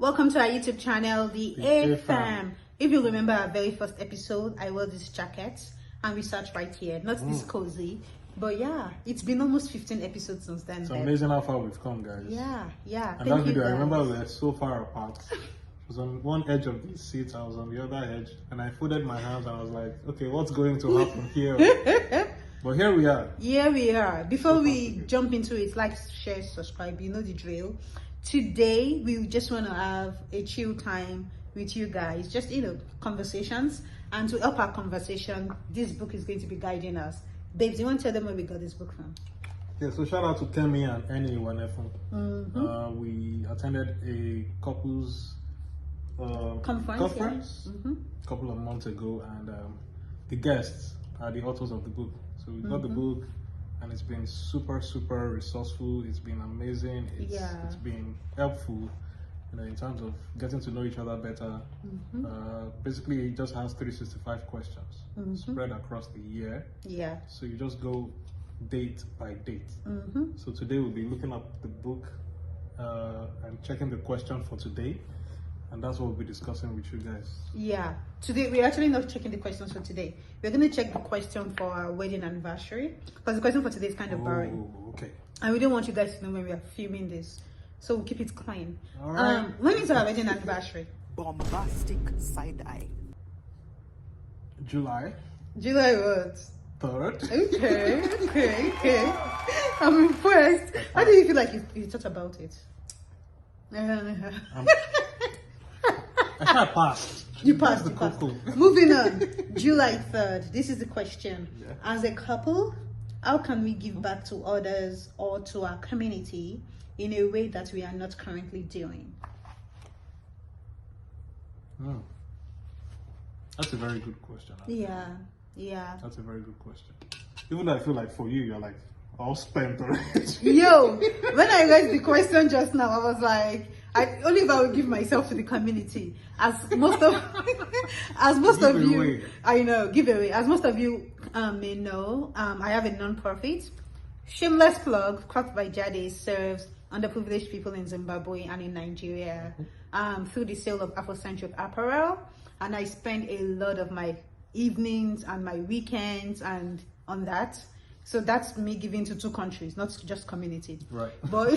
Welcome to our YouTube channel, The A A Fam. If you remember our very first episode, I wore this jacket and we sat right here. Not this cozy, but yeah, it's been almost 15 episodes since then. It's amazing how far we've come, guys. Yeah. And that video, I remember we were so far apart. I was on one edge of the seat, I was on the other edge, and I folded my hands and I was like, okay, what's going to happen here? But here we are. Here we are. Before we jump into it, like, share, subscribe, you know the drill. Today, we just want to have a chill time with you guys. Just, conversations. And to help our conversation, this book is going to be guiding us. Babes, do you want to tell them where we got this book from? Yeah, so shout out to Kemi and Annie Wanefun. We attended a couples conference a couple of months ago, and the guests are the authors of the book. So we got the book, and it's been super resourceful. It's been amazing. It's been helpful, in terms of getting to know each other better. Basically, it just has 365 questions spread across the year. So you just go date by date. So today we'll be looking at the book and checking the question for today, and that's what we'll be discussing with you guys. Today we're actually not checking the questions for today. We're going to check the question for our wedding anniversary, because the question for today is kind of boring. Okay. And we don't want you guys to know when we are filming this, so we'll keep it clean. All right. When is our wedding anniversary? Bombastic side eye. July what? 3rd. Okay. I'm impressed. How do you feel like you thought about it? I passed. You passed. Cocoa. Moving on. July 3rd. This is the question. As a couple, how can we give back to others or to our community in a way that we are not currently doing? That's a very good question. Yeah. That's a very good question. Even though I feel like for you, you're like all spent already. Yo, when I read the question just now, I was like, only if I would give myself to the community. As most of you, I know, give away. As most of you may know, I have a non-profit. Shameless plug, Craft by Jade serves underprivileged people in Zimbabwe and in Nigeria through the sale of Afrocentric apparel. And I spend a lot of my evenings and my weekends and on that. So that's me giving to 2 countries, not just community. Right. But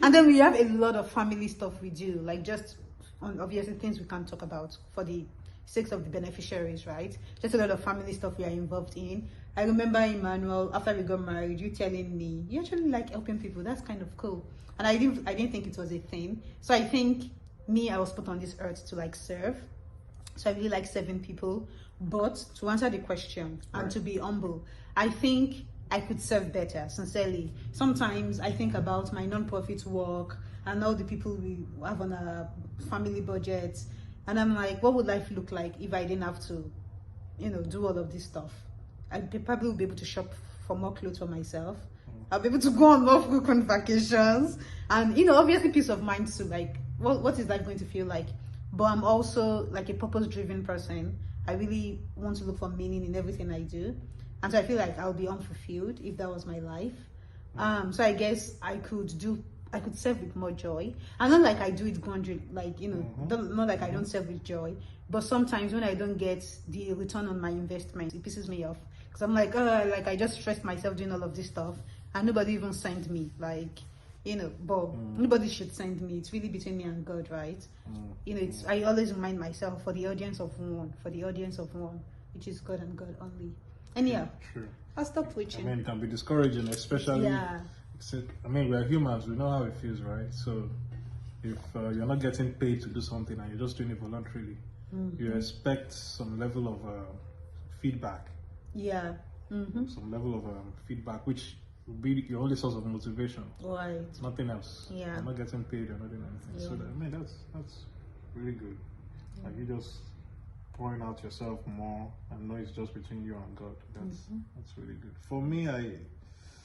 and then we have a lot of family stuff we do, like just obviously things we can't talk about for the sake of the beneficiaries, right? Just a lot of family stuff we are involved in. I remember, Emmanuel, after we got married, you telling me you actually like helping people. That's kind of cool. And I didn't think it was a thing. So I think I was put on this earth to like serve. So I really like serving people. But to answer the question and to be humble, I think I could serve better, sincerely. Sometimes I think about my non-profit work and all the people we have on our family budgets, and I'm like, what would life look like if I didn't have to, do all of this stuff? I probably would be able to shop for more clothes for myself. I'll be able to go on more frequent vacations, and obviously peace of mind too. Like, what is life going to feel like? But I'm also like a purpose-driven person. I really want to look for meaning in everything I do. And so I feel like I'll be unfulfilled if that was my life. So I guess I could serve with more joy. And not like I do it grudgingly, not like I don't serve with joy. But sometimes when I don't get the return on my investment, it pisses me off. Because I'm like, I just stressed myself doing all of this stuff and nobody even sent me. But nobody should send me. It's really between me and God, right? I always remind myself for the audience of one, which is God and God only. Anyhow, True. I'll stop preaching. It can be discouraging, especially. We're humans. We know how it feels, right? So if you're not getting paid to do something and you're just doing it voluntarily, you expect some level of feedback. Some level of feedback, which will be your only source of motivation. Right. Nothing else. Yeah. You're not getting paid. You're not doing anything. So that's really good. Like you just pouring out yourself more and know it's just between you and God. That's really good. For me,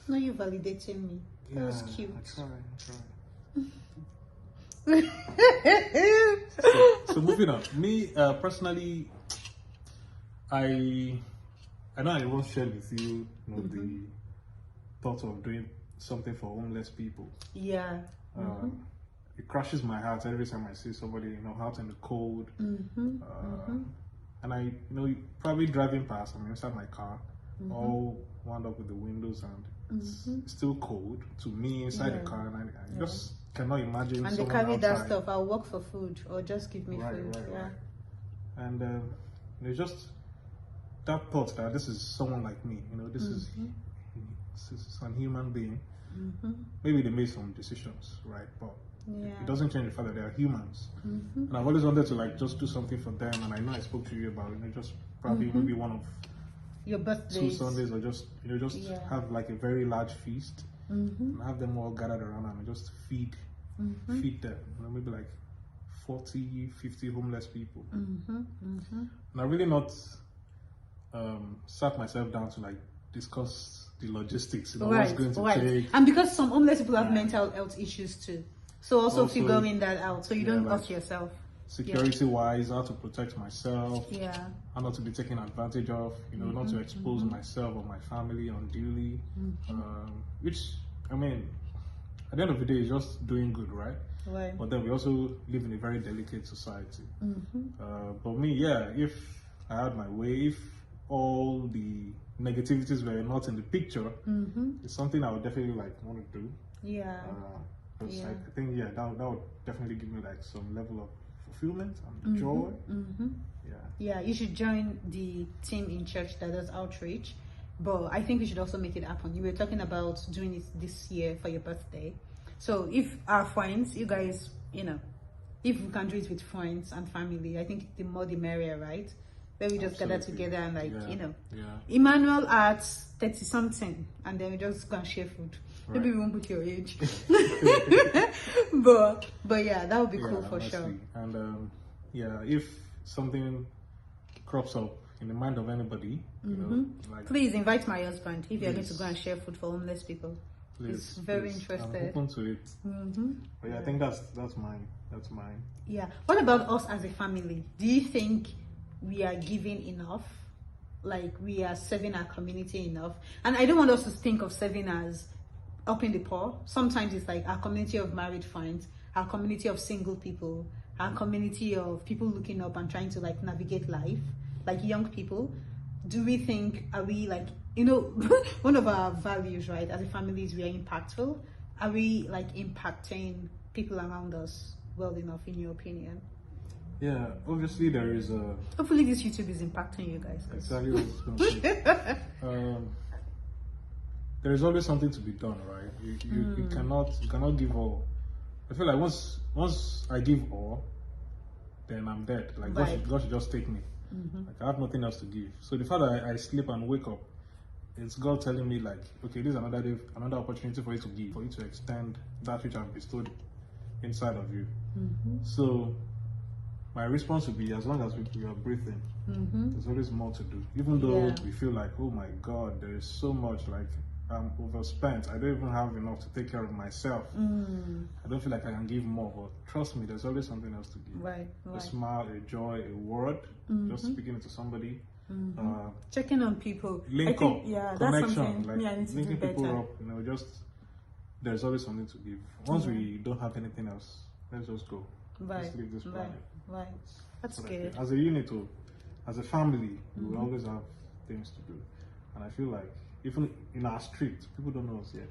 No, you validating me. That was cute. I try. So moving on. Me personally, I know I once shared with you, the thought of doing something for homeless people. Yeah. It crushes my heart every time I see somebody, you know, out in the cold. And I, you know, probably driving past, I'm inside my car, all wound up with the windows, and it's still cold to me inside the car, and I just cannot imagine. And they someone carry that outside. stuff. I'll work for food, or just give me food. Right. And there's just that thought that this is someone like me, you know, this is a human being. Maybe they made some decisions, right? But it doesn't change the fact that they are humans. And I've always wanted to like just do something for them. And I know I spoke to you about, you know, just probably maybe one of your birthdays, 2 Sundays, or just, you know, just have like a very large feast and have them all gathered around and just feed them. You know, maybe like 40, 50 homeless people. And I really not sat myself down to like discuss the logistics, you know, what's going to take. And because some homeless people have mental health issues too, so also figuring that out so you don't hurt yourself. Security wise, how to protect myself, how not to be taken advantage of, you know, not to expose myself or my family unduly, which, I mean, at the end of the day, is just doing good, right? But then we also live in a very delicate society. But me, if I had my way, if all the negativities were not in the picture, it's something I would definitely like want to do. I think that would definitely give me like some level of fulfillment and joy. You should join the team in church that does outreach, but I think we should also make it happen. You were talking about doing it this year for your birthday, so if our friends, you guys, you know, if we can do it with friends and family, I think the more the merrier, right? Where we just gather together and like, you know, Emmanuel at 30 something, and then we just go and share food. Maybe we won't put your age. but yeah, that would be cool for sure. And if something crops up in the mind of anybody, you know, like, please invite my husband if you're going to go and share food for homeless people. He's very interested. I'm open to it. But I think that's mine. That's mine. Yeah. What about us as a family? Do you think we are giving enough? Like, we are serving our community enough? And I don't want us to think of serving as helping the poor. Sometimes it's like our community of married friends, our community of single people, our community of people looking up and trying to like navigate life, like young people. Do we think, are we like, you know, one of our values, right, as a family is we are impactful? Are we like impacting people around us well enough, in your opinion? Yeah, obviously there is a... Hopefully this YouTube is impacting you guys. Exactly what I was going to say. There is always something to be done, right? You cannot give all. I feel like once I give all, then I'm dead. Like God should just take me. Like I have nothing else to give. So the fact that I sleep and wake up, it's God telling me like, okay, this is another day, another opportunity for you to give, for you to extend that which I've bestowed inside of you. So my response would be, as long as we are breathing, there's always more to do. Even though we feel like, oh my God, there is so much, like I'm overspent. I don't even have enough to take care of myself. I don't feel like I can give more, but trust me, there's always something else to give. A smile, a joy, a word, just speaking to somebody. Checking on people. Link up, that's connection, something like I need to linking do people better. up, you know, just there's always something to give. Once we don't have anything else, let's just go. Let's leave this planet. That's But good. as a unit, or as a family, we will always have things to do. And I feel like even in our street, people don't know us yet.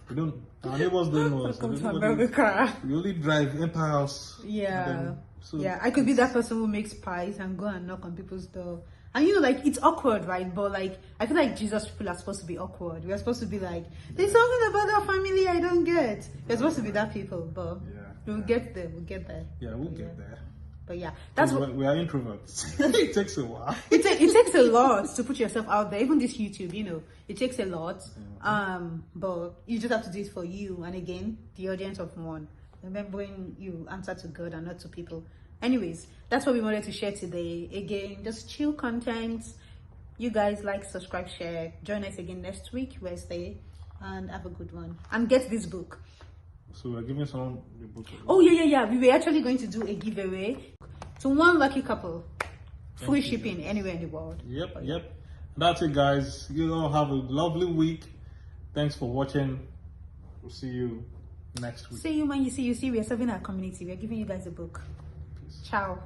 We don't. Our neighbors don't know us. Welcome to America. We only drive, enter house. I could be that person who makes pies and go and knock on people's door. And you know, like, it's awkward, right? But like, I feel like Jesus people are supposed to be awkward. We are supposed to be like, there's something about our family I don't get. We're supposed to be that people, but we'll get there. We'll get there. Yeah, we'll get there. But yeah, that's what we are introverts. It takes a while. It takes a lot to put yourself out there. Even this YouTube, you know, it takes a lot. But you just have to do it for you. And again, the audience of one. Remembering you answer to God and not to people. Anyways, that's what we wanted to share today. Again, just chill content. You guys like, subscribe, share. Join us again next week, Wednesday, and have a good one. And get this book. So we're giving someone the book. Oh yeah. We were actually going to do a giveaway to one lucky couple. Free shipping anywhere in the world. Yep. That's it, guys. You all have a lovely week. Thanks for watching. We'll see you next week. See you, man. You see, we're serving our community. We're giving you guys a book. Peace. Ciao.